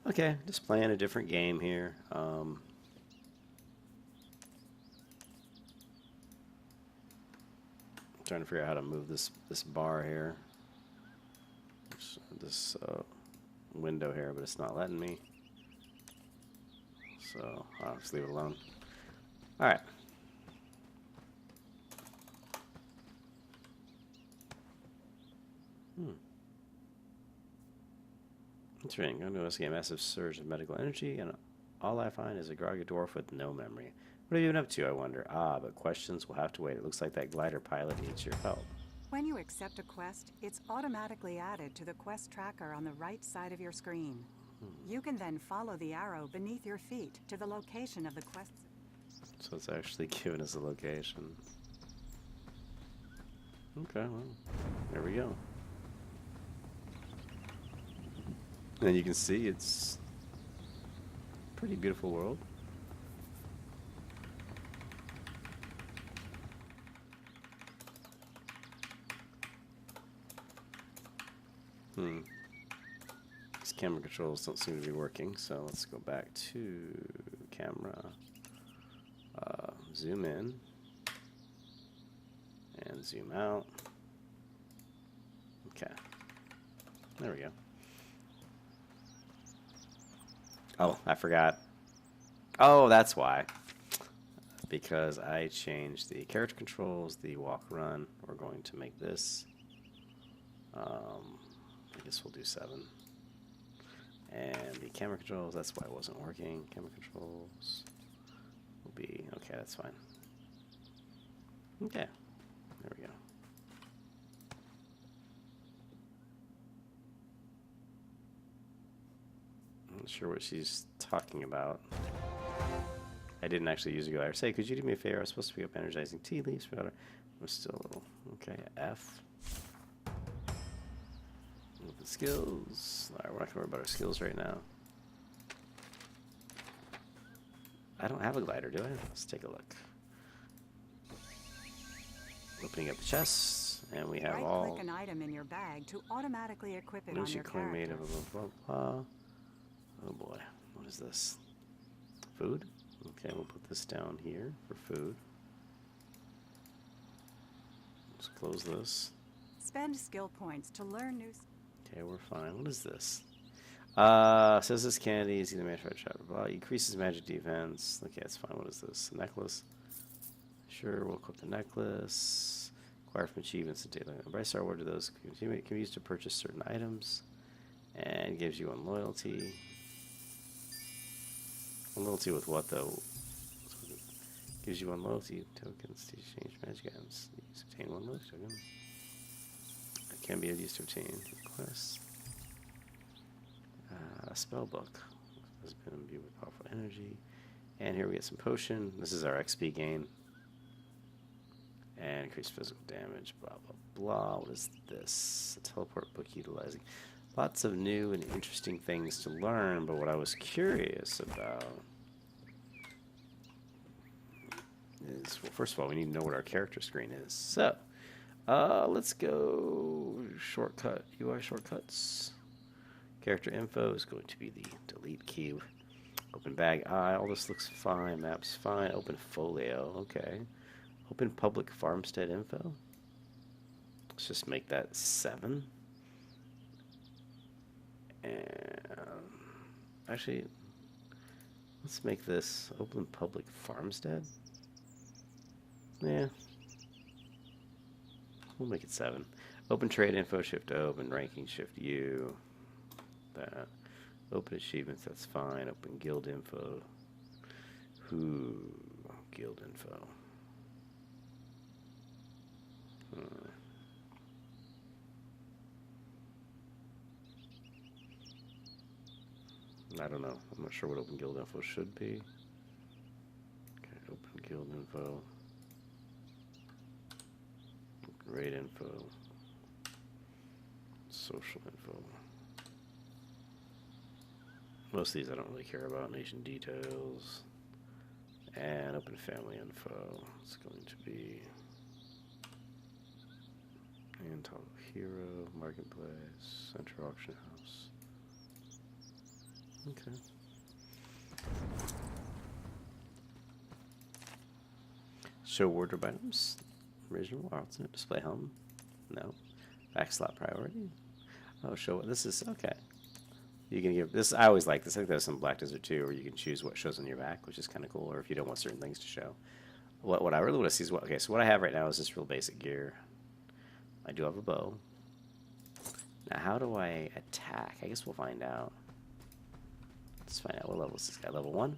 Okay, just playing a different game here. Trying to figure out how to move this bar here, this window here, but it's not letting me. So I'll just leave it alone. All right. Interesting. I'm going to investigate a massive surge of medical energy, and all I find is a groggy dwarf with no memory. What have you been up to, I wonder? Ah, but questions will have to wait. It looks like that glider pilot needs your help. When you accept a quest, it's automatically added to the quest tracker on the right side of your screen. You can then follow the arrow beneath your feet to the location of the quest. So it's actually giving us a location. Okay, well, there we go. And you can see it's a pretty beautiful world. These camera controls don't seem to be working, so let's go back to camera, zoom in, and zoom out. Okay, there we go. Oh, I forgot. Oh, that's why. Because I changed the character controls, the walk run. We're going to make this. I guess we'll do 7. And the camera controls, that's why it wasn't working. Camera controls will be, okay, that's fine. Okay, there we go. I'm not sure what she's talking about. I didn't actually use a glider. Say, could you do me a favor? I was supposed to pick up energizing tea leaves for water. I'm still a little, okay, F. Open skills. Alright, we're not going to worry about our skills right now. I don't have a glider, do I? Let's take a look. Opening up the chest, and we have all. Right-click an item in your bag to automatically equip it on your coin made character. of blah, blah, blah. Oh boy, what is this? Food? Okay, we'll put this down here for food. Let's close this. Spend skill points to learn new. Okay, we're fine. What is this? Says this candy is either manufactured, blah, blah, blah. Increases magic defense. Okay, that's fine. What is this? A necklace? Sure, we'll equip the necklace. Acquire from achievements and data. Bright Star, what are those? Can be used to purchase certain items. And gives you 1 loyalty. 1 loyalty with what, though? Gives you 1 loyalty tokens to exchange magic items. Use obtain 1 loyalty token. It can be used to obtain quests. A spell book has been imbued with powerful energy. And here we get some potion. This is our XP gain. And increased physical damage, blah, blah, blah. What is this? A teleport book utilizing. Lots of new and interesting things to learn, but what I was curious about is, well, first of all, we need to know what our character screen is. So, let's go shortcut, UI shortcuts. Character info is going to be the delete key. Open bag eye, all this looks fine, maps fine. Open folio, okay. Open public farmstead info. Let's just make that 7. And actually, let's make this open public farmstead. Yeah, we'll make it 7. Open trade info, shift O. Open ranking, shift U. That. Open achievements, that's fine. Open guild info. Guild info. I don't know. I'm not sure what open guild info should be. Okay, open guild info. Open raid info. Social info. Most of these I don't really care about. Nation details. And open family info. It's going to be and top hero, marketplace, center auction house. Okay. Show wardrobe items. Original alternate display home. No. Backslot priority. Oh, show what this is. Okay. You can give this. I always like this. I think there's some Black Desert too, where you can choose what shows on your back, which is kind of cool. Or if you don't want certain things to show. What I really want to see is what. Okay, so what I have right now is just real basic gear. I do have a bow. Now, how do I attack? I guess we'll find out. Let's find out what level is this guy. Level 1.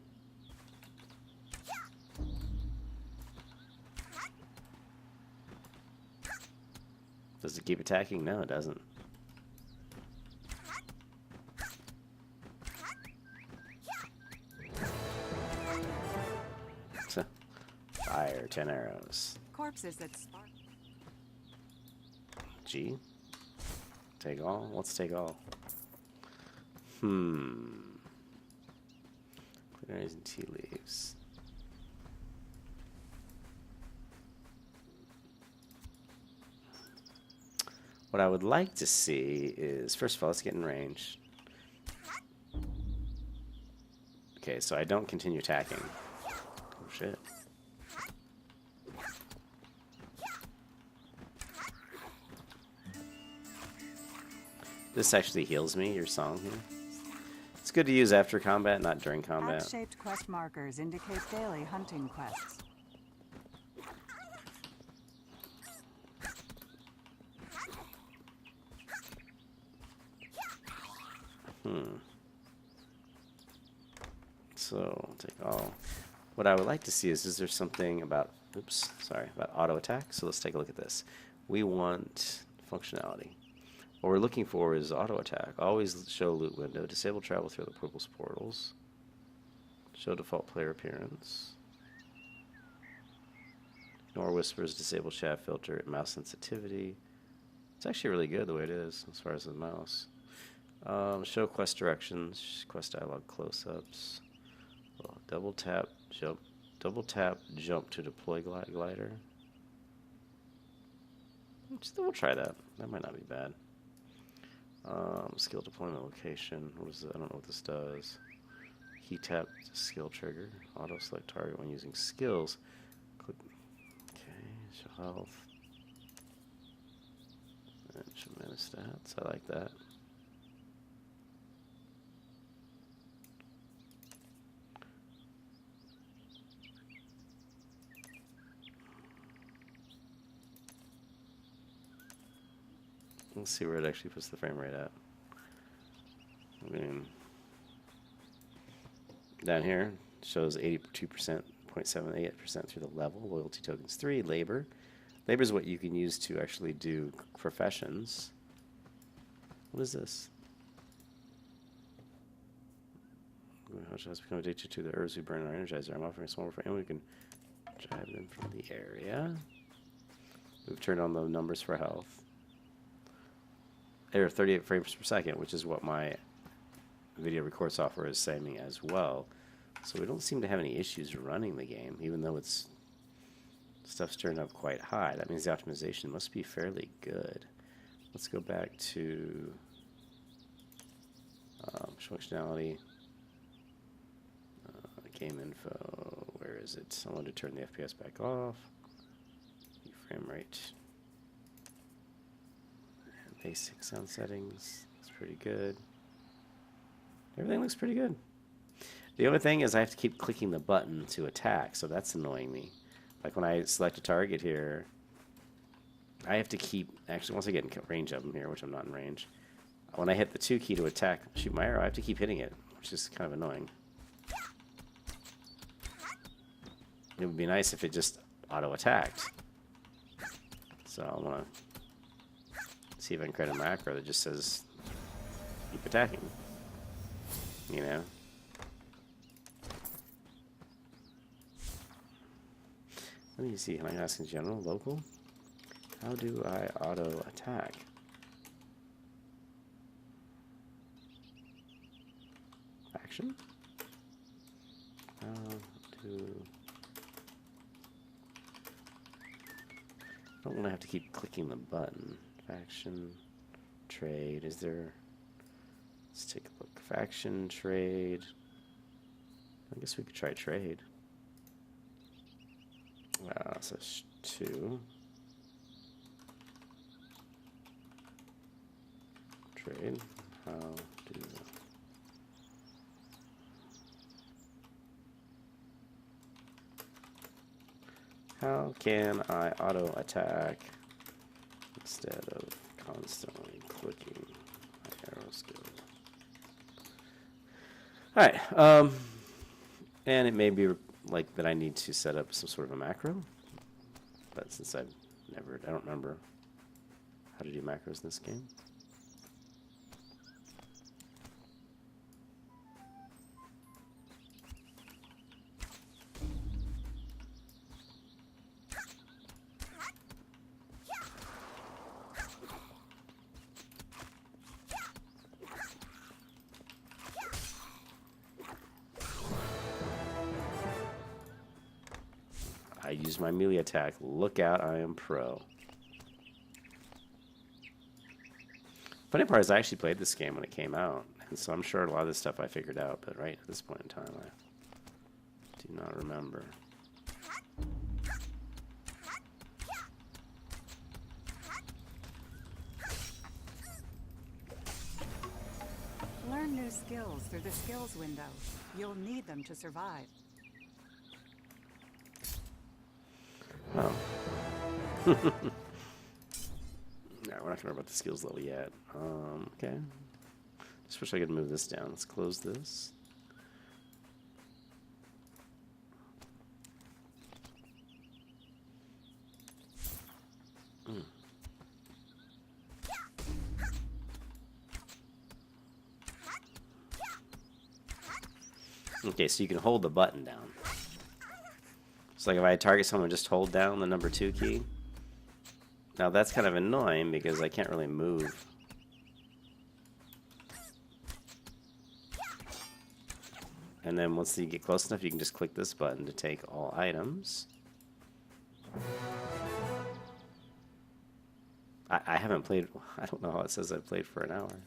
Does it keep attacking? No, it doesn't. Fire, 10 arrows. Corpses that spark. G. Take all? Let's take all. Berries and tea leaves. What I would like to see is, first of all, let's get in range. Okay, so I don't continue attacking. Oh, shit. This actually heals me, your song here. It's good to use after combat, not during combat. Axe-shaped quest markers indicate daily hunting quests. So, take all. What I would like to see is there something about, about auto attack? So let's take a look at this. We want functionality. What we're looking for is auto attack. Always show loot window. Disable travel through the purple's portals. Show default player appearance. Ignore whispers. Disable chat filter. Mouse sensitivity. It's actually really good the way it is as far as the mouse. Show quest directions. Quest dialogue close-ups. Double tap jump. Double tap jump to deploy glider. We'll try that. That might not be bad. Skill deployment location. What is it? I don't know what this does. Key tap skill trigger. Auto select target when using skills. Click. Okay. Show health. And show mana stats. I like that. Let's see where it actually puts the frame rate at. I mean, down here shows 82%, 0.78% through the level. Loyalty tokens 3. Labor. Labor is what you can use to actually do professions. What is this? How has become addicted to the herbs we burn in our energizer. I'm offering a small for anyone who can drive them from the area. We've turned on the numbers for health. Or 38 frames per second, which is what my video record software is saying as well. So we don't seem to have any issues running the game, even though it's stuff's turned up quite high. That means the optimization must be fairly good. Let's go back to functionality, game info. Where is it? I want to turn the FPS back off. Frame rate. Basic sound settings. It's pretty good. Everything looks pretty good. The only thing is I have to keep clicking the button to attack, so that's annoying me. Like when I select a target here, I have to keep, actually once I get in range of them here, which I'm not in range, when I hit the 2 key to attack, shoot my arrow, I have to keep hitting it, which is kind of annoying. It would be nice if it just auto-attacked. So I want to see if I can create a macro that just says keep attacking. You know? Let me see. Can I ask in general? Local? How do I auto attack? Action? How do... I don't want to have to keep clicking the button. Faction, trade, is there Let's take a look. Faction, trade. I guess we could try trade. So 2. Trade. How do... How can I auto attack instead of constantly clicking my arrow skill? Alright, and it may be like that I need to set up some sort of a macro, but since I don't remember how to do macros in this game. I use my melee attack. Look out, I am pro. Funny part is I actually played this game when it came out, and so I'm sure a lot of this stuff I figured out, but right at this point in time I do not remember. Learn new skills through the skills window. You'll need them to survive. Oh. No, we're not going to worry about the skills level yet. Okay. Just wish I could move this down. Let's close this. Okay, so you can hold the button down. So like if I target someone, just hold down the number 2 key. Now that's kind of annoying because I can't really move. And then once you get close enough, you can just click this button to take all items. I haven't played, I don't know how it says I've played for an hour.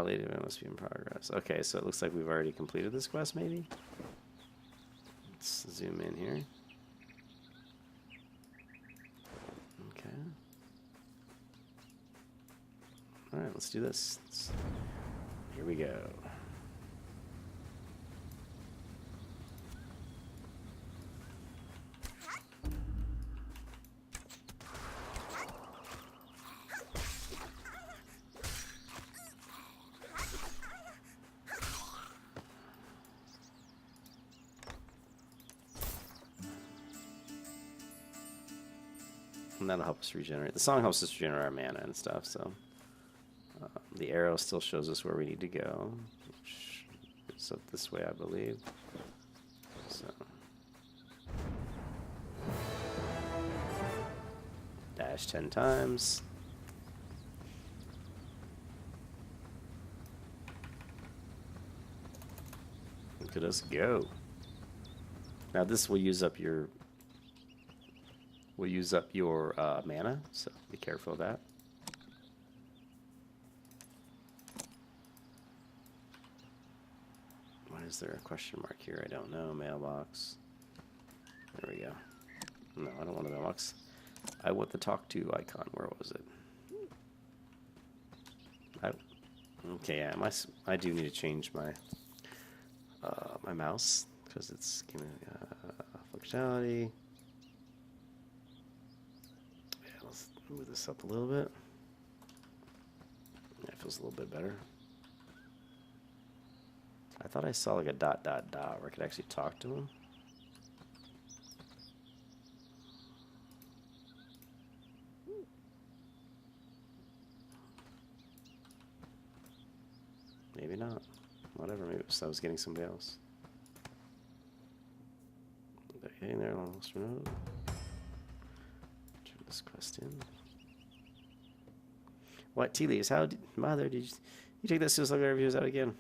Lady Man must be in progress. Okay, so it looks like we've already completed this quest, maybe? Let's zoom in here. Okay. Alright, let's do this. Here we go. And that'll help us regenerate. The song helps us regenerate our mana and stuff, so. The arrow still shows us where we need to go. Which is up this way, I believe. So. Dash 10 times. Look at us go. Now this will use up your mana, so be careful of that. Why is there a question mark here? I don't know. Mailbox. There we go. No, I don't want a mailbox. I want the talk to icon. Where was it? Okay, yeah, I do need to change my my mouse because it's giving functionality. Move this up a little bit. That feels a little bit better. I thought I saw like a ... where I could actually talk to him. Maybe not. Whatever, maybe I was getting somebody else. Getting there, almost remote. Turn this quest in. What, T-Leaves? Mother, did you take that suicide reviews out again?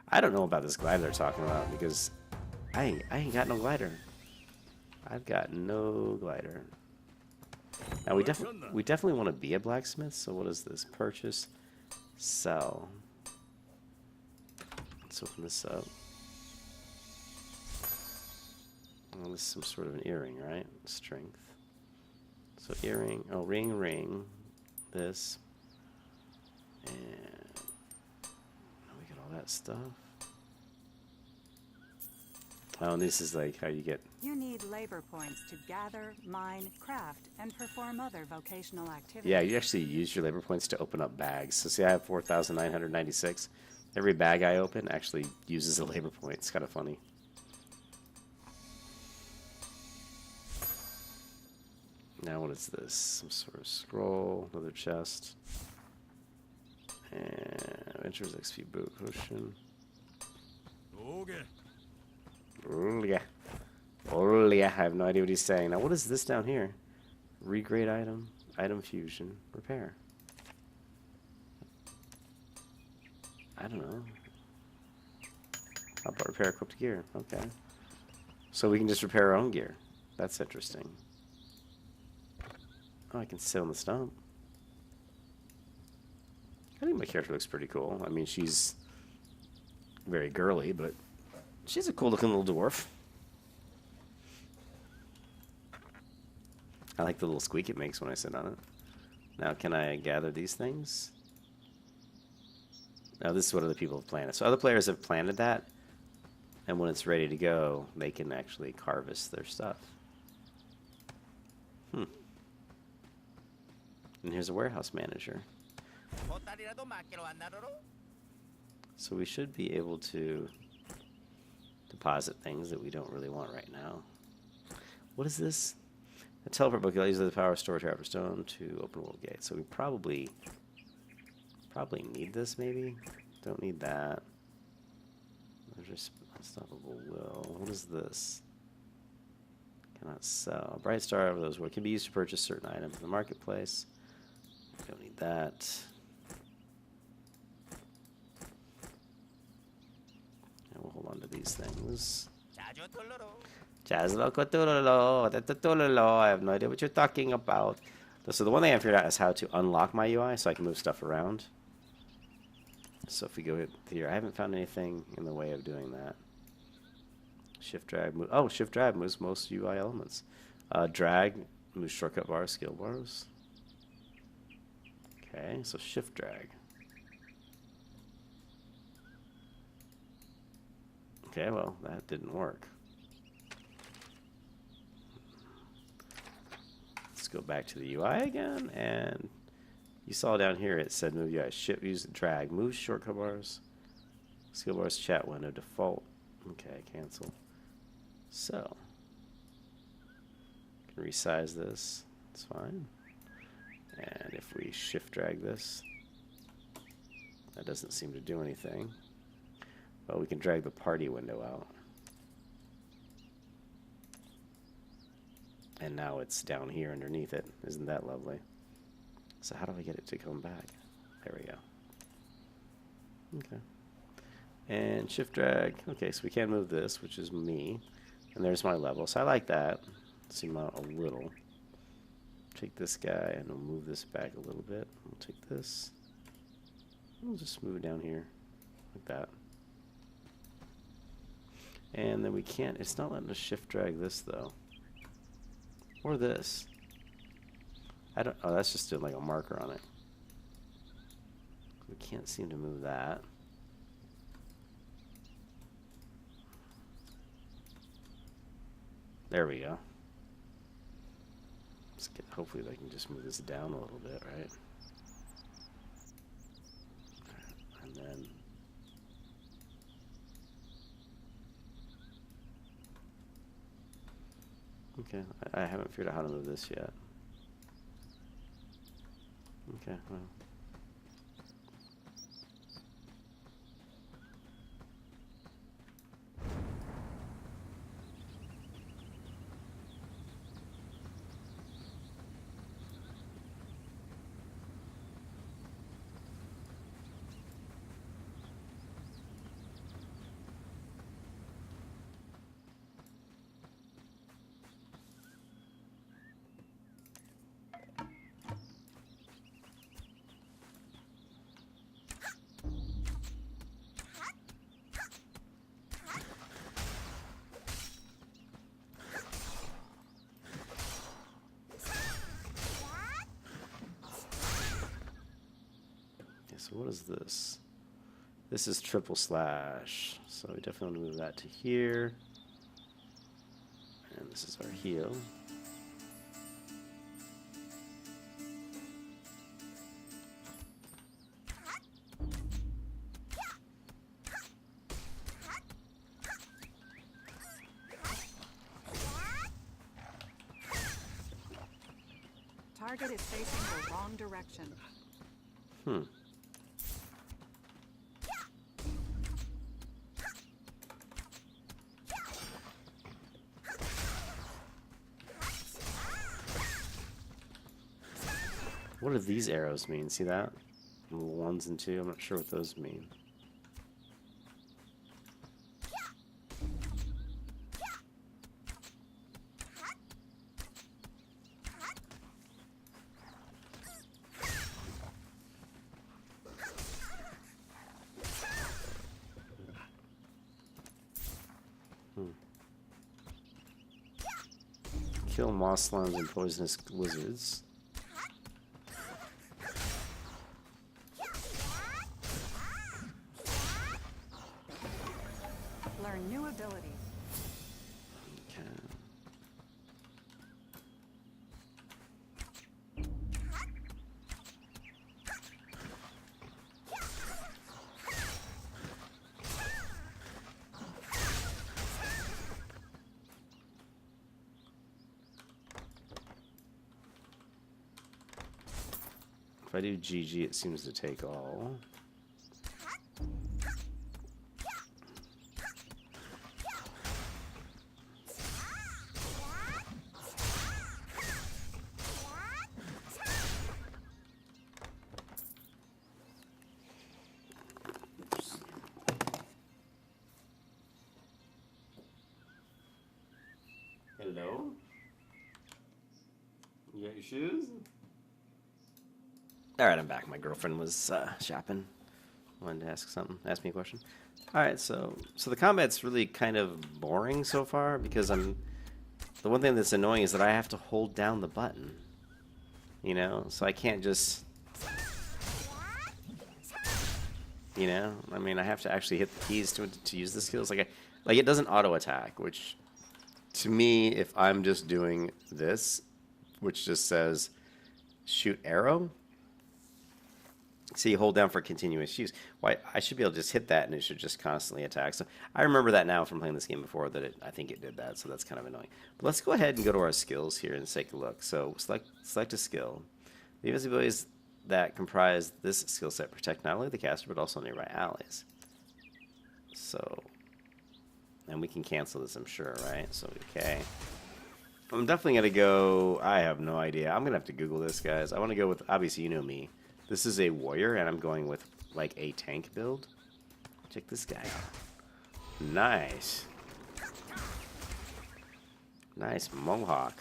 I don't know about this glider they're talking about because I ain't got no glider. I've got no glider. Now we definitely want to be a blacksmith. So what is this? Purchase Sell. Let's open this up. Well, this is some sort of an earring, right? Strength. So earring, oh, ring, this. And we get all that stuff. Oh, and this is like how you get... You need labor points to gather, mine, craft, and perform other vocational activities. Yeah, you actually use your labor points to open up bags. So see, I have 4,996. Every bag I open actually uses a labor point. It's kind of funny. Now what is this? Some sort of scroll, another chest. And Adventures XP boot potion. Okay. Oh yeah. Oh yeah, I have no idea what he's saying. Now what is this down here? Regrade item, item fusion, repair. I don't know. How about repair equipped gear? Okay. So we can just repair our own gear. That's interesting. Oh, I can sit on the stump. I think my character looks pretty cool. I mean, she's very girly, but she's a cool looking little dwarf. I like the little squeak it makes when I sit on it. Now, can I gather these things? Now, this is what other people have planted. So other players have planted that, and when it's ready to go, they can actually harvest their stuff. And here's a warehouse manager. So we should be able to deposit things that we don't really want right now. What is this? A teleport book uses the power of store trapper stone to open world gate. So we probably need this, maybe? Don't need that. There's just unstoppable will. What is this? Cannot sell. Bright star of those what can be used to purchase certain items in the marketplace. Don't need that. And we'll hold on to these things. I have no idea what you're talking about. So the one thing I figured out is how to unlock my UI so I can move stuff around. So if we go here, I haven't found anything in the way of doing that. Shift drag move. Oh, shift drag moves most UI elements. Drag moves shortcut bars, skill bars. Okay, so shift drag. Okay, well, that didn't work. Let's go back to the UI again, and you saw down here it said move UI, shift, use drag, move shortcut bars, skill bars, chat window, default. Okay, cancel. So, can resize this, it's fine. And if we shift drag this, that doesn't seem to do anything. Well, we can drag the party window out. And now it's down here underneath it. Isn't that lovely? So how do I get it to come back? There we go. Okay. And shift drag. Okay, so we can move this, which is me. And there's my level. So I like that. Zoom out a little. Take this guy and we'll move this back a little bit. We'll take this. We'll just move it down here like that. And then we can't, it's not letting us shift drag this though. Or this. I don't, oh, that's just doing like a marker on it. We can't seem to move that. There we go. Let's get, hopefully they can just move this down a little bit, right? And then okay, I haven't figured out how to move this yet. Okay, well. what is this? This is triple slash. So we definitely want to move that to here. And this is our heal. Target is facing the wrong direction. What do these arrows mean? See that? The 1s and 2. I'm not sure what those mean. Kill moss slimes and poisonous lizards. Learn new abilities. Okay. If I do GG, it seems to take all. Hello? You got your shoes? Alright, I'm back. My girlfriend was shopping. Wanted to ask something. Ask me a question. Alright, so the combat's really kind of boring so far because the one thing that's annoying is that I have to hold down the button. You know? So I can't just... You know? I mean, I have to actually hit the keys to use the skills. Like it doesn't auto-attack, which... To me, if I'm just doing this, which just says shoot arrow, see, you hold down for continuous use. Why, I should be able to just hit that and it should just constantly attack. So I remember that now from playing this game before that I think it did that, so that's kind of annoying. But let's go ahead and go to our skills here and take a look. So select a skill. The abilities that comprise this skill set protect not only the caster but also nearby allies. So... And we can cancel this, I'm sure, right? So, okay. I'm definitely going to go... I have no idea. I'm going to have to Google this, guys. I want to go with... Obviously, you know me. This is a warrior, and I'm going with, like, a tank build. Check this guy out. Nice. Nice mohawk.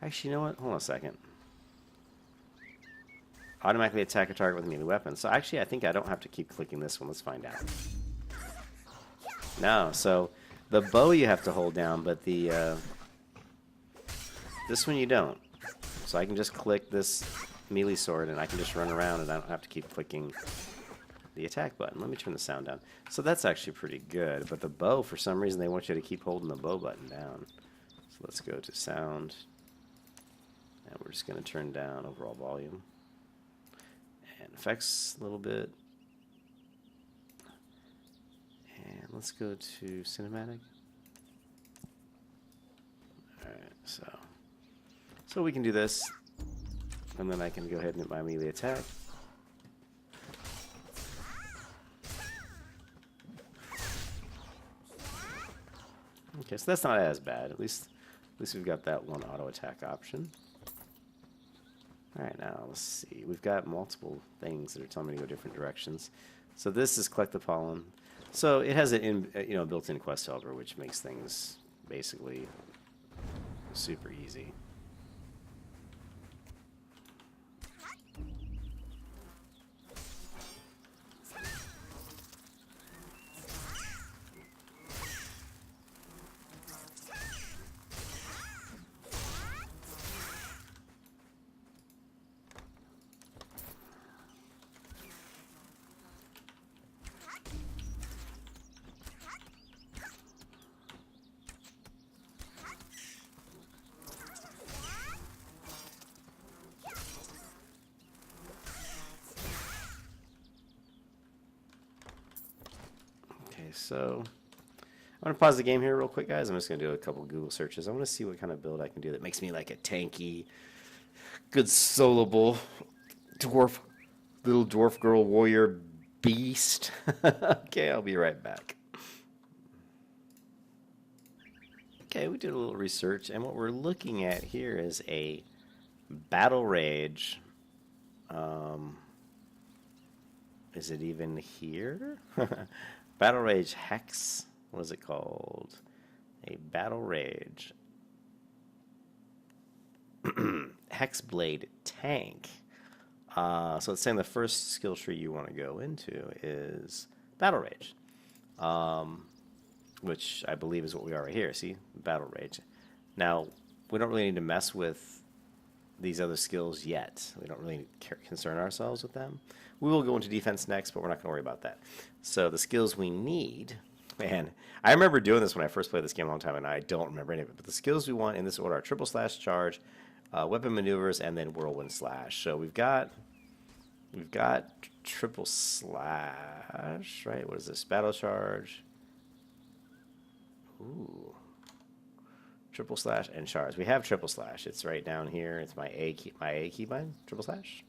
Actually, you know what? Hold on a second. Automatically attack a target with a melee weapon. So actually, I think I don't have to keep clicking this one. Let's find out. No, so the bow you have to hold down, but the this one you don't. So I can just click this melee sword and I can just run around and I don't have to keep clicking the attack button. Let me turn the sound down. So that's actually pretty good. But the bow, for some reason, they want you to keep holding the bow button down. So let's go to sound. And we're just going to turn down overall volume. And effects a little bit. And let's go to cinematic. Alright, so we can do this. And then I can go ahead and hit my melee attack. Okay, so that's not as bad. At least we've got that one auto attack option. Alright, now let's see. We've got multiple things that are telling me to go different directions. So this is collect the pollen. So it has a built-in quest helper, which makes things basically super easy. so I'm going to pause the game here real quick, guys. I'm just going to do a couple Google searches. I want to see what kind of build I can do that makes me like a tanky, good soloable little dwarf girl warrior beast. Okay, I'll be right back. Okay, we did a little research, and what we're looking at here is a Battle Rage. Is it even here? Battle Rage Hex. What is it called? A Battle Rage Hexblade tank. So it's saying the first skill tree you want to go into is Battle Rage, which I believe is what we are right here. See? Battle Rage. Now, we don't really need to mess with these other skills yet. We don't really concern ourselves with them. We will go into defense next, but we're not going to worry about that. So the skills we need, man, I remember doing this when I first played this game a long time, and I don't remember any of it. But the skills we want in this order are triple slash charge, weapon maneuvers, and then whirlwind slash. So we've got triple slash, right? What is this? Battle charge. Ooh. Triple slash and charge. We have triple slash. It's right down here. It's my A keybind. Triple slash.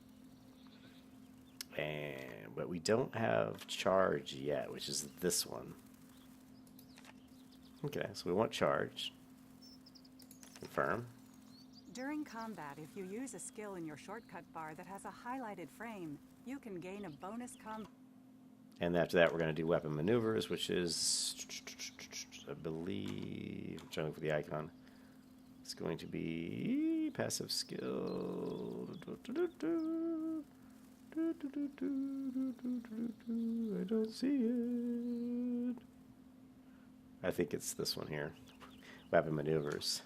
But we don't have charge yet, which is this one. Okay, so we want charge. Confirm. During combat, if you use a skill in your shortcut bar that has a highlighted frame, you can gain a bonus And after that, we're going to do weapon maneuvers, which is, I believe, I'm trying to look for the icon. It's going to be passive skill. I don't see it. I think it's this one here. Weapon maneuvers.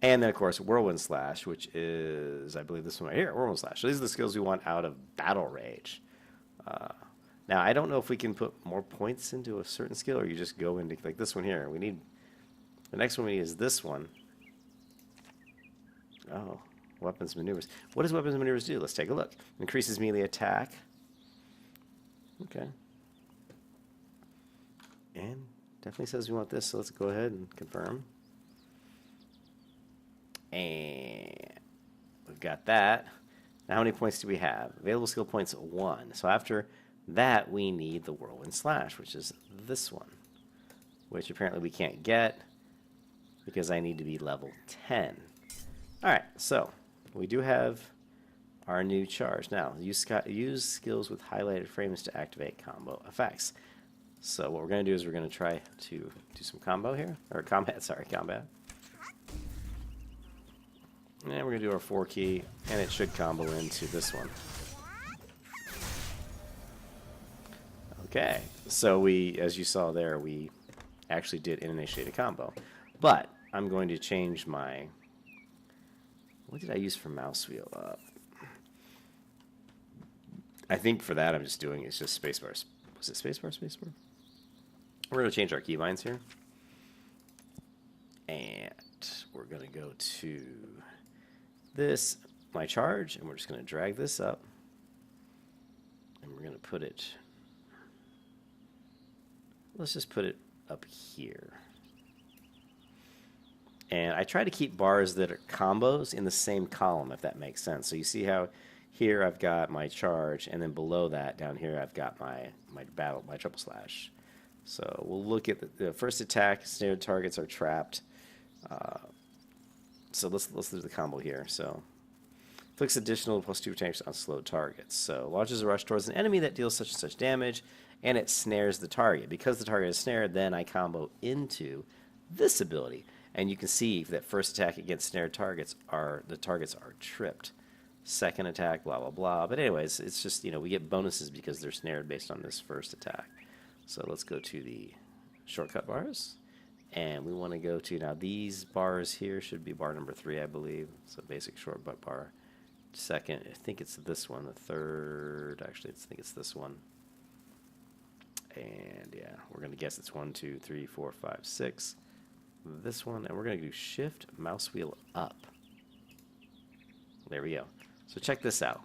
And then, of course, whirlwind slash, which is, I believe, this one right here. Whirlwind slash. So these are the skills we want out of Battle Rage. Now, I don't know if we can put more points into a certain skill, or you just go into, like this one here. The next one we need is this one. Oh, weapons maneuvers. What does weapons maneuvers do? Let's take a look. Increases melee attack. Okay. And definitely says we want this, so let's go ahead and confirm. And we've got that. Now, how many points do we have? Available skill points, 1. So after that, we need the whirlwind slash, which is this one, which apparently we can't get because I need to be level 10. All right, so we do have our new charge. Now, use skills with highlighted frames to activate combo effects. So what we're going to do is we're going to try to do some combo here, or combat, sorry, combat. And we're going to do our 4 key, and it should combo into this one. Okay, so we, as you saw there, we actually did initiate a combo. But I'm going to change my, what did I use for mouse wheel up? I think for that I'm just doing, it's just spacebar. Was it spacebar, spacebar? We're going to change our keybinds here. And we're going to go to this, my charge, and we're just going to drag this up. And we're going to put it, let's just put it up here. And I try to keep bars that are combos in the same column, if that makes sense. So you see how here I've got my charge, and then below that, down here, I've got my triple slash. So we'll look at the first attack. Snared targets are trapped. So let's do the combo here. So inflicts additional +2 attacks on slow targets. So launches a rush towards an enemy that deals such and such damage, and it snares the target. Because the target is snared, then I combo into this ability. And you can see that first attack against snared targets the targets are tripped. Second attack, blah, blah, blah. But anyways, it's just, we get bonuses because they're snared based on this first attack. So let's go to the shortcut bars. And we want to go to, now these bars here should be bar number 3, I believe. So basic shortcut bar. Second, I think it's this one. The third, actually, I think it's this one. And yeah, we're going to guess it's 1, 2, 3, 4, 5, 6. This one, and we're going to do shift mouse wheel up. There we go. So check this out.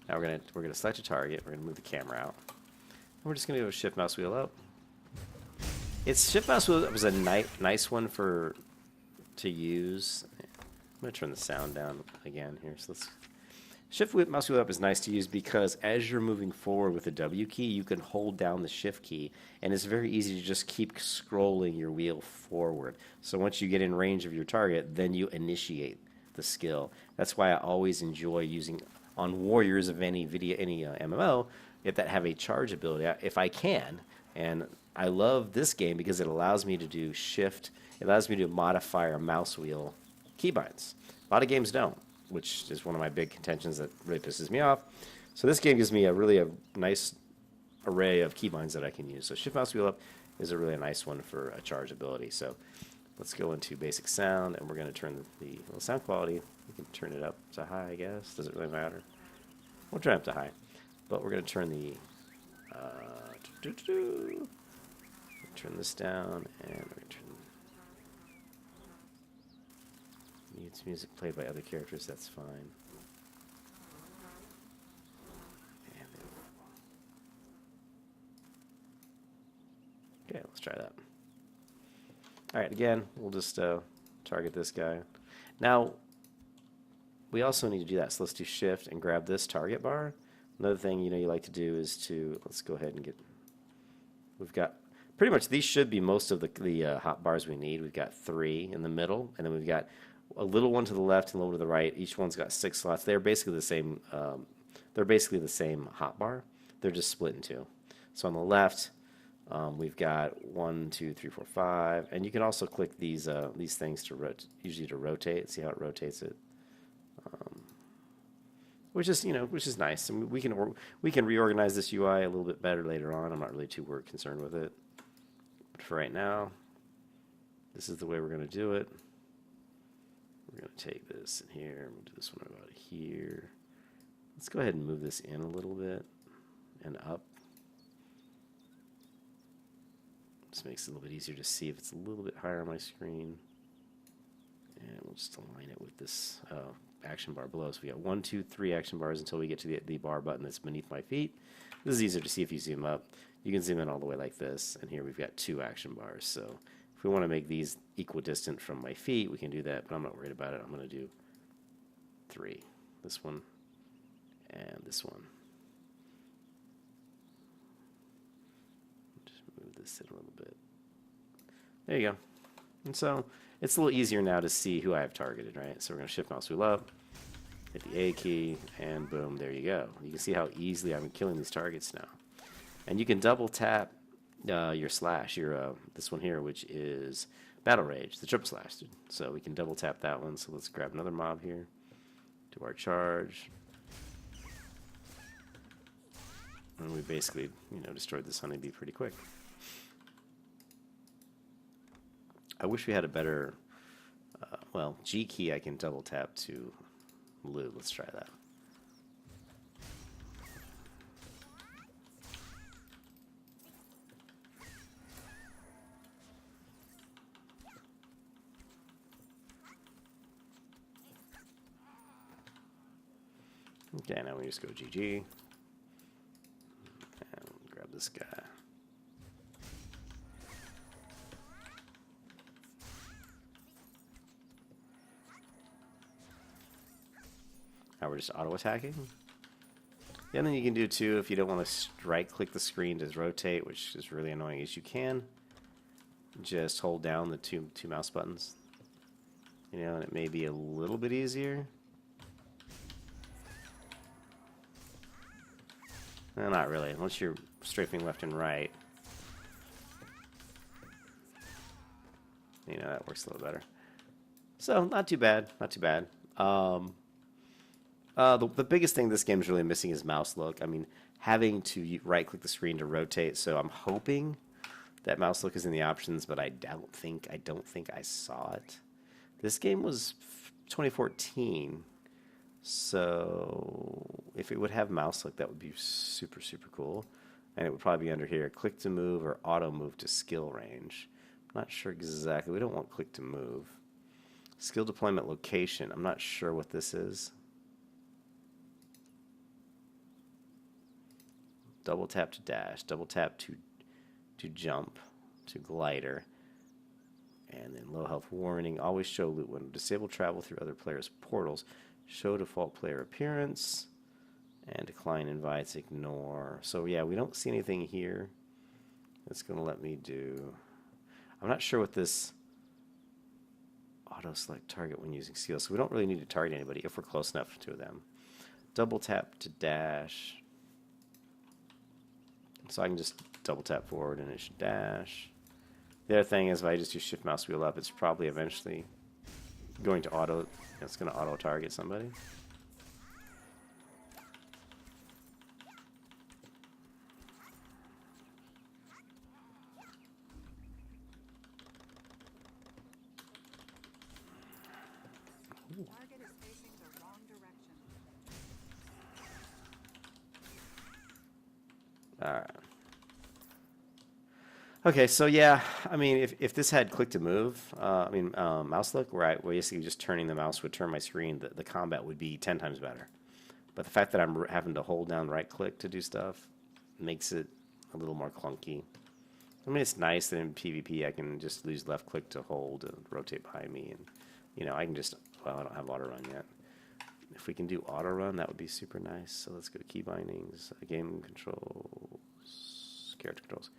Now we're going to select a target. We're going to move the camera out. And we're just going to go shift mouse wheel up. It's shift mouse was a nice one to use. I'm gonna turn the sound down again here. So let's shift mouse wheel up is nice to use because as you're moving forward with the W key, you can hold down the shift key, and it's very easy to just keep scrolling your wheel forward. So once you get in range of your target, then you initiate the skill. That's why I always enjoy using on warriors of any MMO that have a charge ability if I can. And I love this game because it allows me to do shift. It allows me to modify our mouse wheel keybinds. A lot of games don't, which is one of my big contentions that really pisses me off. So this game gives me a nice array of keybinds that I can use. So shift mouse wheel up is a really nice one for a charge ability. So let's go into basic sound, and we're going to turn the sound quality. We can turn it up to high, I guess. Doesn't really matter. We'll turn it up to high, but we're going to turn the turn this down, and we're going to turn mutes music played by other characters. That's fine. And okay, let's try that. All right, again, we'll just target this guy. Now, we also need to do that, so let's do shift and grab this target bar. Another thing you like to do is let's go ahead and we've got, pretty much these should be most of the hot bars we need. We've got 3 in the middle, and then we've got a little one to the left and a little to the right. Each one's got 6 slots. They're basically the same. They're basically the same hot bar. They're just split in 2. So on the left, we've got 1, 2, 3, 4, 5, and you can also click these things to usually to rotate. See how it rotates it, which is nice. And we can reorganize this UI a little bit better later on. I'm not really too concerned with it, but for right now, this is the way we're going to do it. We're going to take this in here. We'll do this one about here. Let's go ahead and move this in a little bit and up. This makes it a little bit easier to see if it's a little bit higher on my screen. And we'll just align it with this action bar below. So we got 1, 2, 3 action bars until we get to the bar button that's beneath my feet. This is easier to see if you zoom up. You can zoom in all the way like this, and here we've got 2 action bars. So if we want to make these equidistant from my feet, we can do that, but I'm not worried about it. I'm going to do 3. This one and this one. Just move this in a little bit. There you go. And so it's a little easier now to see who I have targeted, right? So we're going to shift mouse wheel up, hit the A key, and boom, there you go. You can see how easily I'm killing these targets now. And you can double tap your slash, this one here, which is Battle Rage, the triple slash. So we can double tap that one. So let's grab another mob here, do our charge. And we basically, destroyed this honeybee pretty quick. I wish we had a better, G key I can double tap to loot. Let's try that. Okay, now we just go GG. And grab this guy. Now we're just auto-attacking. The other thing you can do too, if you don't want to right-click the screen to rotate, which is really annoying, is you can just hold down the two mouse buttons. And it may be a little bit easier. No, not really. Once you're strafing left and right, that works a little better. So, not too bad. Not too bad. The biggest thing this game is really missing is mouse look. I mean, having to right-click the screen to rotate. So I'm hoping that mouse look is in the options, but I don't think I saw it. This game was 2014. So if it would have mouse look, that would be super, super cool. And it would probably be under here, click to move or auto move to skill range. I'm not sure exactly. We don't want click to move. Skill deployment location. I'm not sure what this is. Double tap to dash. Double tap to jump. to glider. And then low health warning. Always show loot when disable travel through other players' portals. Show default player appearance. And decline invites, ignore. So yeah, we don't see anything here. It's going to let me do... I'm not sure what this auto select target when using seal. So we don't really need to target anybody if we're close enough to them. Double tap to dash. So I can just double tap forward and it should dash. The other thing is if I just do shift mouse wheel up, it's probably eventually going to auto, it's going to auto target somebody. Target is facing the wrong direction. Alright. Okay, so yeah, I mean, if this had click to move, mouse look, where basically just turning the mouse would turn my screen, the combat would be 10 times better. But the fact that I'm having to hold down right click to do stuff makes it a little more clunky. I mean, it's nice that in PvP I can just use left click to hold and rotate behind me, and you know, I can just, well, I don't have auto run yet. If we can do auto run, that would be super nice. So let's go to key bindings, game controls, character controls.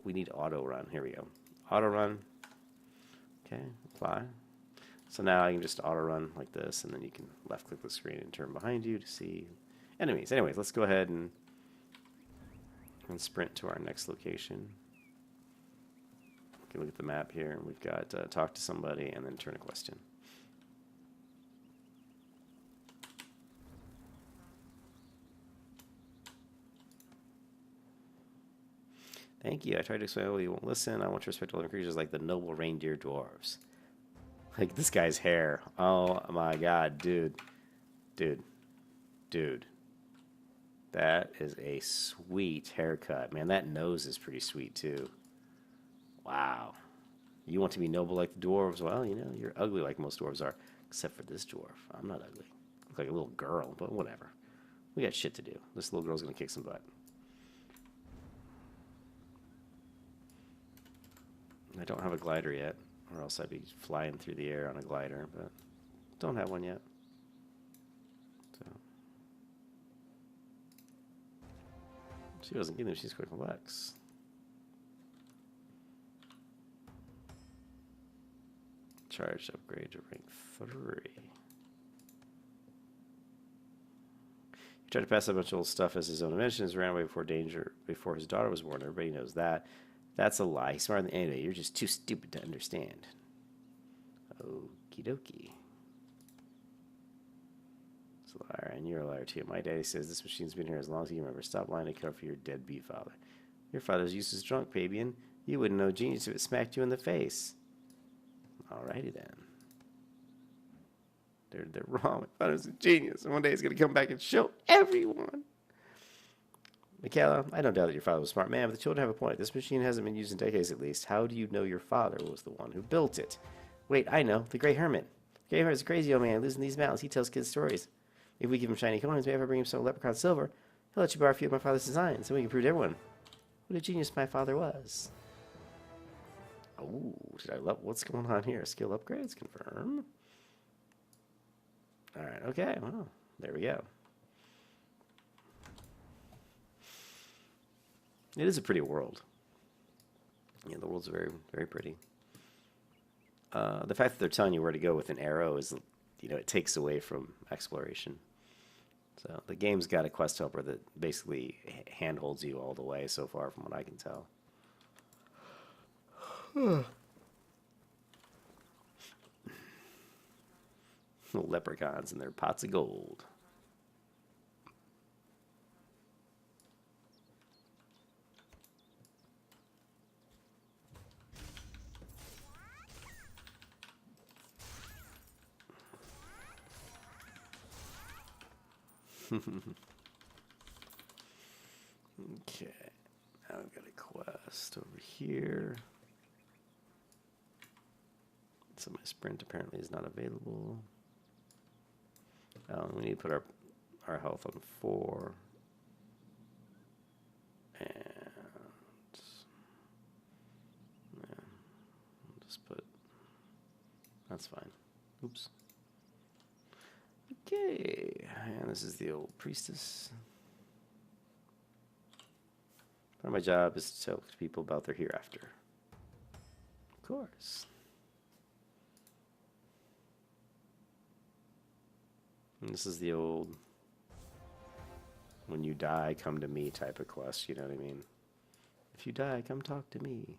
We need auto run. Here we go. Auto run. Okay, apply. So now I can just auto run like this, and then you can left click the screen and turn behind you to see enemies. Anyways, let's go ahead and sprint to our next location. You can look at the map here. We've got talk to somebody and then turn a question. Thank you. I tried to explain, oh, you won't listen. I want to respect all creatures like the noble reindeer dwarves. Like this guy's hair. Oh my god, dude. Dude. That is a sweet haircut. Man, that nose is pretty sweet too. Wow. You want to be noble like the dwarves? Well, you know, you're ugly like most dwarves are. Except for this dwarf. I'm not ugly. I look like a little girl, but whatever. We got shit to do. This little girl's gonna kick some butt. I don't have a glider yet, or else I'd be flying through the air on a glider, but don't have one yet. So she wasn't getting them, she's quite complex. Charge upgrade to rank 3. He tried to pass a bunch of old stuff as his own inventions, ran away before his daughter was born. Everybody knows that. That's a lie. He's smarter than anybody. You're just too stupid to understand. Okie dokie. It's a liar, and you're a liar too. My daddy says this machine's been here as long as he can remember. Stop lying to cover for your deadbeat father. Your father's useless drunk, Fabian. You wouldn't know genius if it smacked you in the face. Alrighty then. They're wrong. My father's a genius, and one day he's going to come back and show everyone. Michaela, I don't doubt that your father was a smart man, but the children have a point. This machine hasn't been used in decades at least. How do you know your father was the one who built it? Wait, I know. The Grey Hermit. The Grey Hermit is a crazy old man who lives in these mountains. He tells kids stories. If we give him shiny coins, maybe if I bring him some leprechaun silver, he'll let you borrow a few of my father's designs, and we can prove to everyone what a genius my father was. Oh, did I love what's going on here? Skill upgrades, confirm. Alright, okay, well, there we go. It is a pretty world. Yeah, the world's very, very pretty. The fact that they're telling you where to go with an arrow is, you know, it takes away from exploration. So the game's got a quest helper that basically handholds you all the way so far from what I can tell. Leprechauns and their pots of gold. Okay, now we've got a quest over here. So my sprint apparently is not available. We need to put our health on 4. And just put... That's fine. Oops. Okay, and this is the old priestess. Part of my job is to tell people about their hereafter. Of course. And this is the old when you die, come to me type of quest, you know what I mean? If you die, come talk to me.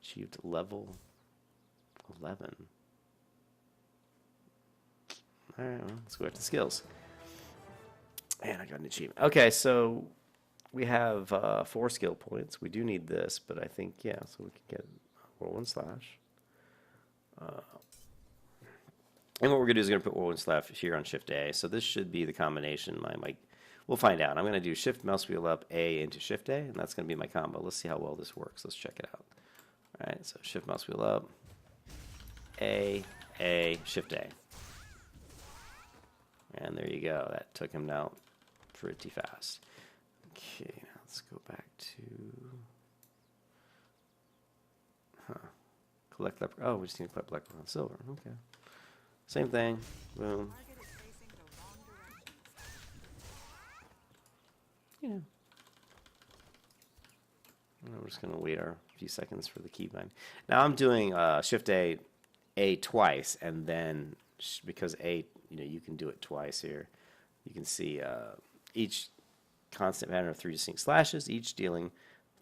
Achieved level 11. Alright, well, let's go back to skills. And I got an achievement. Okay, so we have 4 skill points. We do need this, but I think, yeah, so we can get whirlwind slash. And what we're going to do is going to put whirlwind slash here on Shift A. So this should be the combination. We'll find out. I'm going to do Shift mouse wheel up A into Shift A, and that's going to be my combo. Let's see how well this works. Let's check it out. All right, so Shift mouse wheel up, A, Shift A. And there you go. That took him out pretty fast. Okay, now let's go back to... Collect leper... Oh, we just need to collect leprechaun silver. Okay. Same thing. Boom. Yeah. And we're just going to wait our few seconds for the keybind. Now I'm doing Shift A twice, and then because A, you can do it twice here. You can see each constant pattern of 3 distinct slashes, each dealing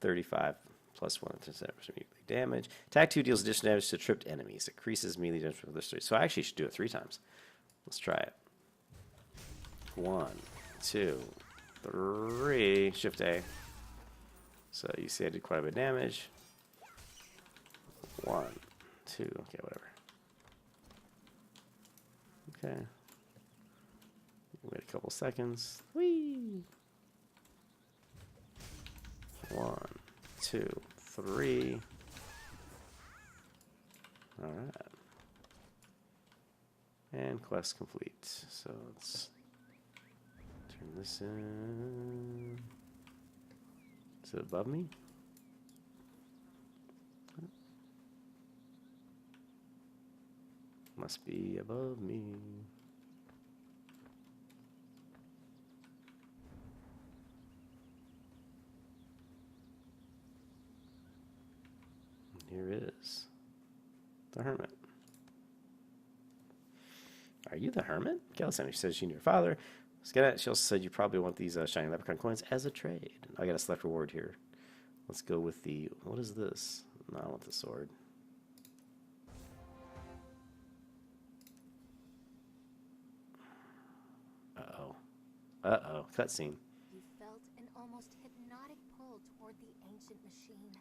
35 plus 1 melee damage. Attack 2 deals additional damage to tripped enemies. It increases melee damage for this 3. So I actually should do it 3 times. Let's try it. 1, 2, 3. Shift A. So you see I did quite a bit of damage. 1, 2. Okay, whatever. Okay. Wait a couple seconds. Whee! 1, 2, 3. All right. And quest complete. So let's turn this in. Is it above me? Must be above me. Here is the hermit. Are you the hermit? Calicent, she says she knew her father. She also said you probably want these shiny leprechaun coins as a trade. I got a select reward here. Let's go with the... What is this? No, I want the sword. Uh-oh. Uh-oh. Cutscene. You felt an almost hypnotic pull toward the ancient machine.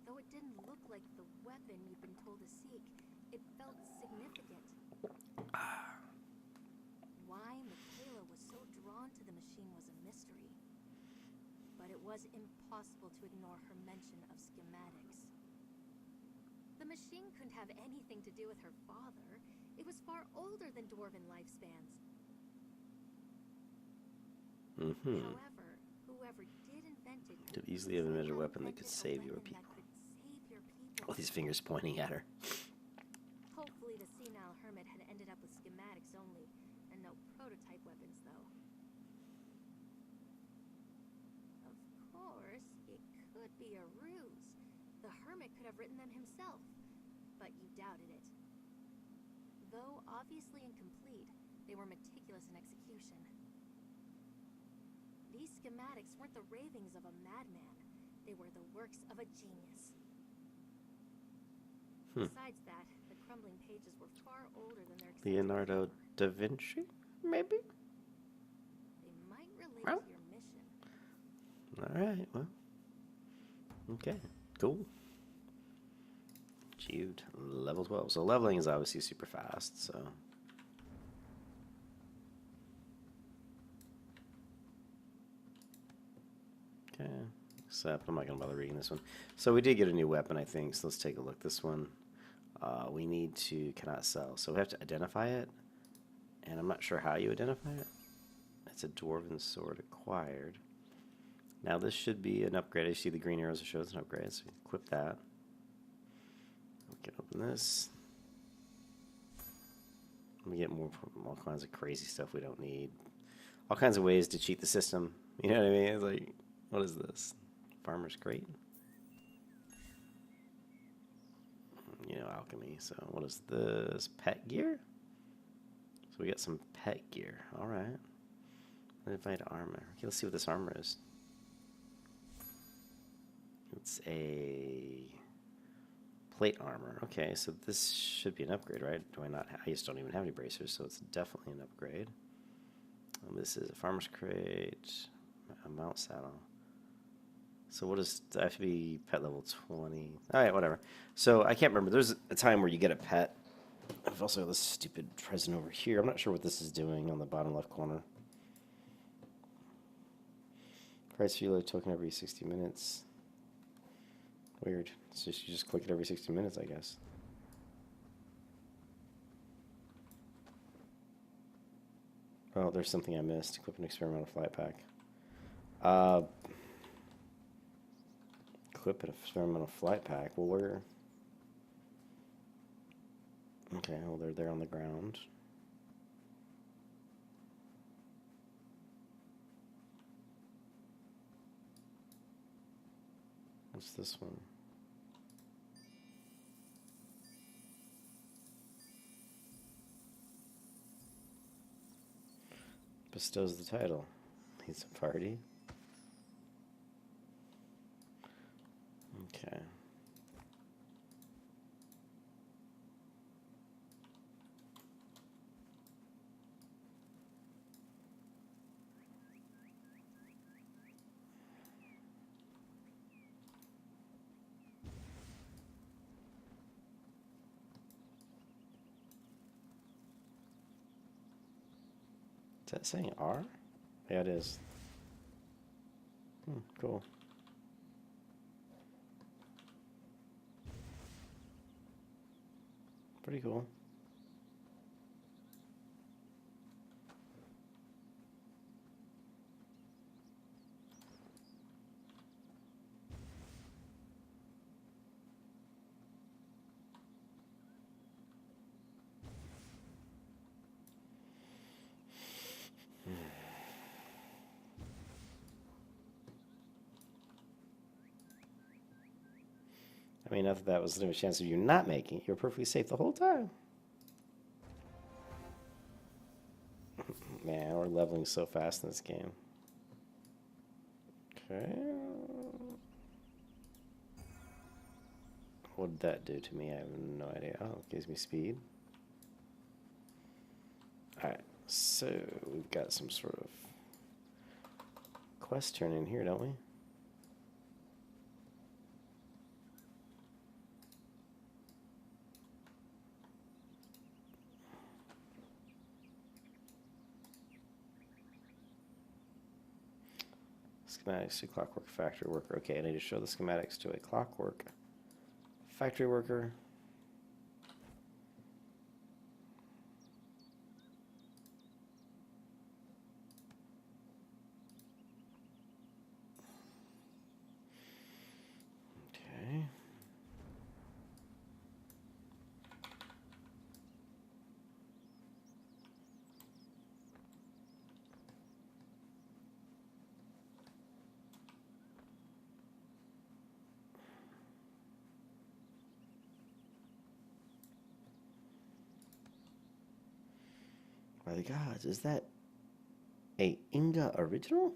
Though it didn't look like the weapon you'd been told to seek, it felt significant. Why Michaela was so drawn to the machine was a mystery. But it was impossible to ignore her mention of schematics. The machine couldn't have anything to do with her father. It was far older than dwarven lifespans. However, whoever did invent it Could easily have invented a weapon that could save your people. Oh, these fingers pointing at her. Hopefully the senile hermit had ended up with schematics only, and no prototype weapons, though. Of course, it could be a ruse. The hermit could have written them himself, but you doubted it. Though obviously incomplete, they were meticulous in execution. These schematics weren't the ravings of a madman. They were the works of a genius. Besides that, the crumbling pages were far older than their Leonardo da Vinci, maybe? They might relate to your mission. All right, well. Okay, cool. Achieved level 12. So leveling is obviously super fast, so... Okay, except I'm not going to bother reading this one. So we did get a new weapon, I think, so let's take a look. This one, we need to cannot sell. So we have to identify it, and I'm not sure how you identify it. It's a dwarven sword acquired. Now this should be an upgrade. I see the green arrows that show it's an upgrade, so equip that. can open this. We get more all kinds of crazy stuff we don't need. All kinds of ways to cheat the system. You know what I mean? It's like, what is this? Farmer's Crate? You know, alchemy. So what is this? Pet gear? So we got some pet gear. All right. Invite armor. Okay, let's see what this armor is. It's a plate armor. Okay, so this should be an upgrade, right? Do I not? I just don't even have any bracers, so it's definitely an upgrade. And this is a farmer's crate, a mount saddle. So what does I have to be pet level 20? All right, whatever. So I can't remember. There's a time where you get a pet. I've also got this stupid present over here. I'm not sure what this is doing on the bottom left corner. Price reload token every 60 minutes. Weird. It's just you just click it every 60 minutes, I guess. Oh, there's something I missed. Equip an experimental flight pack. Equip an experimental flight pack. Well, where? Okay, well, they're there on the ground. What's this one? Bestows the title. Needs a party. Okay. Is that saying R? Yeah, it is. Cool. Pretty cool. I mean, not that that was a chance of you not making it. You were perfectly safe the whole time. Man, we're leveling so fast in this game. Okay. What did that do to me? I have no idea. Oh, it gives me speed. Alright, so we've got some sort of quest turn in here, don't we? Schematics to clockwork factory worker. Okay, I need to show the schematics to a clockwork factory worker. Okay. By the gods, is that a Inga original?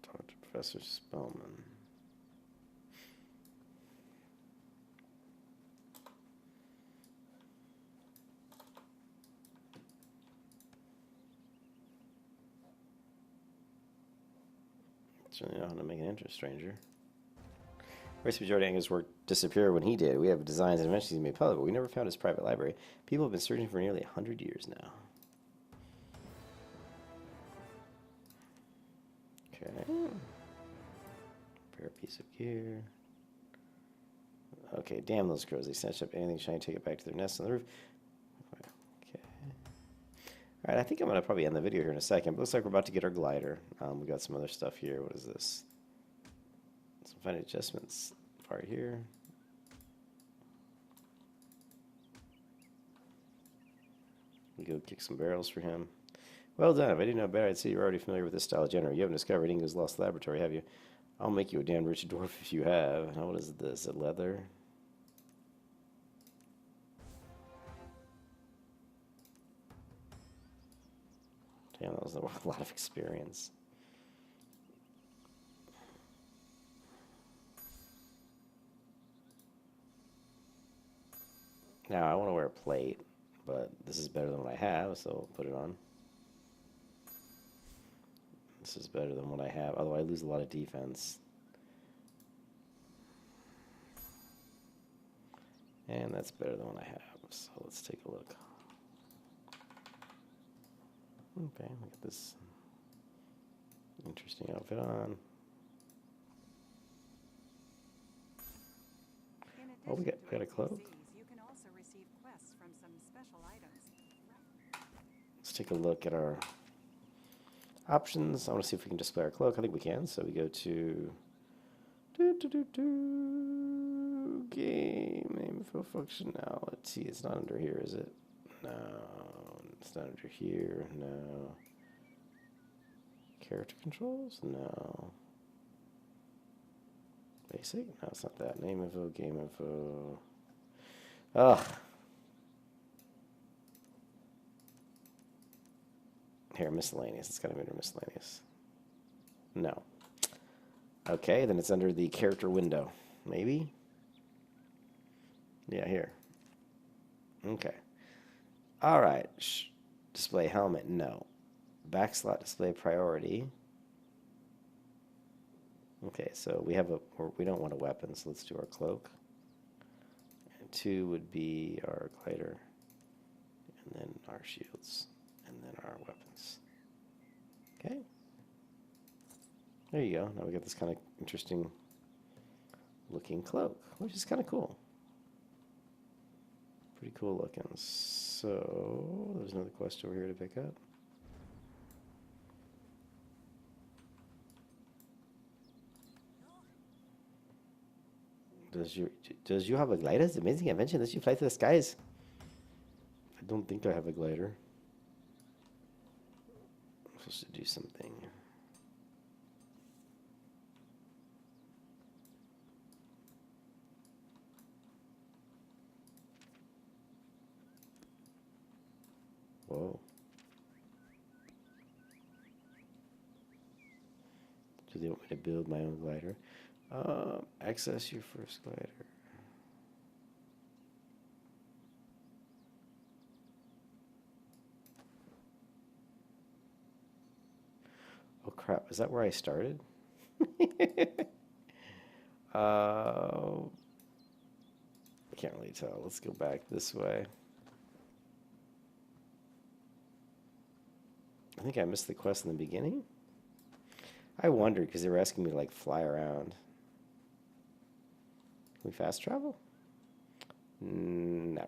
Talk to Professor Spellman. Certainly know how to make an interest, stranger. Race majority of Angus' work disappeared when he did. We have designs and inventions he made public, but we never found his private library. People have been searching for nearly 100 years now. Okay. Rare piece of gear. Okay, damn those crows. They snatch up anything shiny, take it back to their nest on the roof. Okay. Alright, I think I'm going to probably end the video here in a second. But looks like we're about to get our glider. We got some other stuff here. What is this? Some fine adjustments part here. We go kick some barrels for him. Well done. If I didn't know better, I'd say you're already familiar with this style of generator. You haven't discovered Inga's lost laboratory, have you? I'll make you a damn rich dwarf if you have. Now, what is this? Is it leather? Damn, that was a lot of experience. Now, I want to wear a plate, but this is better than what I have, so I'll put it on. This is better than what I have, although I lose a lot of defense. And that's better than what I have, so let's take a look. Okay, look at this interesting outfit on. Oh, we got a cloak. You can also receive quests from some special items. Let's take a look at our options. I want to see if we can display our cloak. I think we can. So we go to game info functionality. It's not under here, is it? No, it's not under here. No. Character controls? No. Basic? No, it's not that. Name info, game info. Ugh. Here, miscellaneous. It's got to be under miscellaneous. No. Okay, then it's under the character window. Maybe? Yeah, here. Okay. All right. Display helmet. No. Backslot display priority. Okay, so we don't want a weapon, so let's do our cloak. And 2 would be our glider, and then our shields, and then our weapons. Okay. There you go. Now we got this kind of interesting looking cloak, which is kind of cool. Pretty cool looking. So there's another quest over here to pick up. Does you have a glider? It's amazing invention. Does you fly through the skies? I don't think I have a glider. I'm supposed to do something. Whoa. Do they want me to build my own glider? Access your first glider. Oh crap, is that where I started? I can't really tell. Let's go back this way. I think I missed the quest in the beginning. I wondered because they were asking me to like fly around. Can we fast travel? No.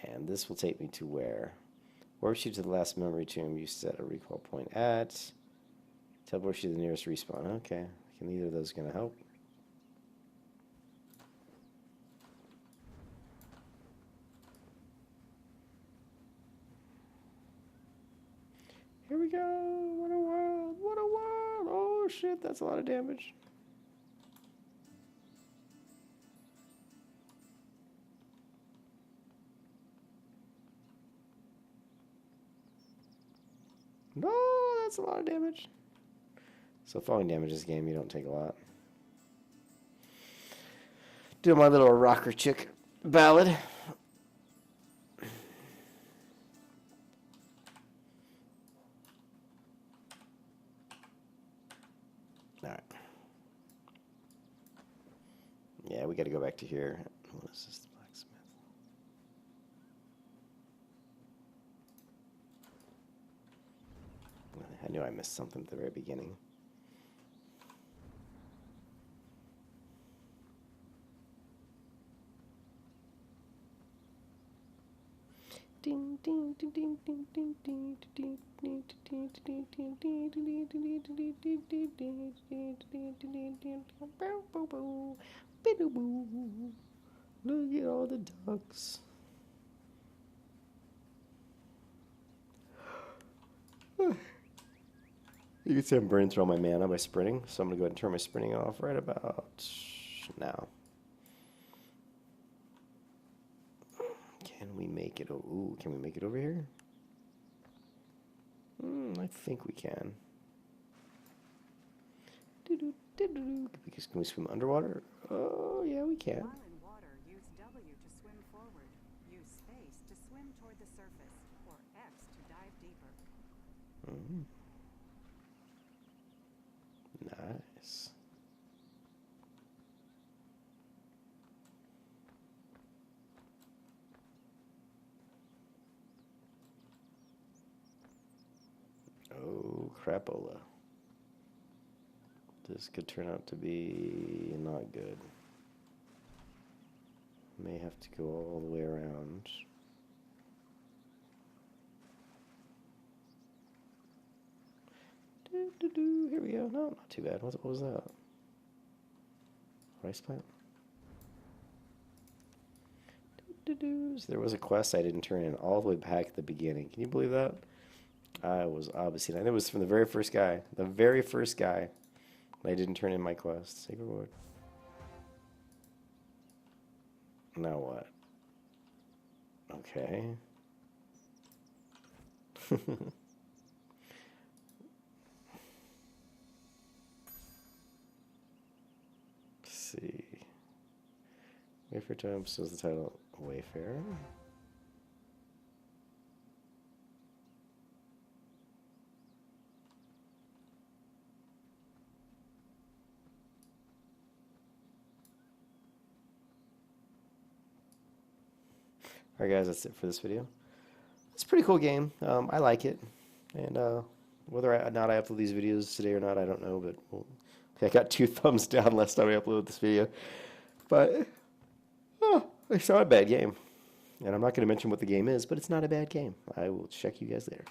And this will take me to where? Warps you to the last memory tomb you set a recall point at. Teleports you to the nearest respawn. Okay. Can either of those gonna help? Here we go. What a world. What a world. Oh shit, that's a lot of damage. No, that's a lot of damage. So falling damage in this game, you don't take a lot. Do my little rocker chick ballad. Alright. Yeah, we gotta go back to here. What is this? Blacksmith. I knew I missed something at the very beginning. Look at all the ducks. You can see I'm burning through all my mana by sprinting, so I'm going to go ahead and turn my sprinting off right about now. Can we make it? Ooh, can we make it over here? I think we can. Can we swim underwater? Oh, yeah, we can. While in water, use W to swim forward. Use space to swim toward the surface, or X to dive deeper. Nice. Oh, crapola. This could turn out to be not good. May have to go all the way around. Here we go. No, not too bad. What was that? Rice plant? So there was a quest I didn't turn in all the way back at the beginning. Can you believe that? I was obviously, and it was from the very first guy. The very first guy. I didn't turn in my quest. Sacred Word. Now what? Okay. Let's see. Wayfair Time says the title Wayfair. Alright guys, that's it for this video. It's a pretty cool game. I like it. And whether or not I upload these videos today or not, I don't know. But I got 2 thumbs down last time I uploaded this video. But it's not a bad game. And I'm not going to mention what the game is, but it's not a bad game. I will check you guys later.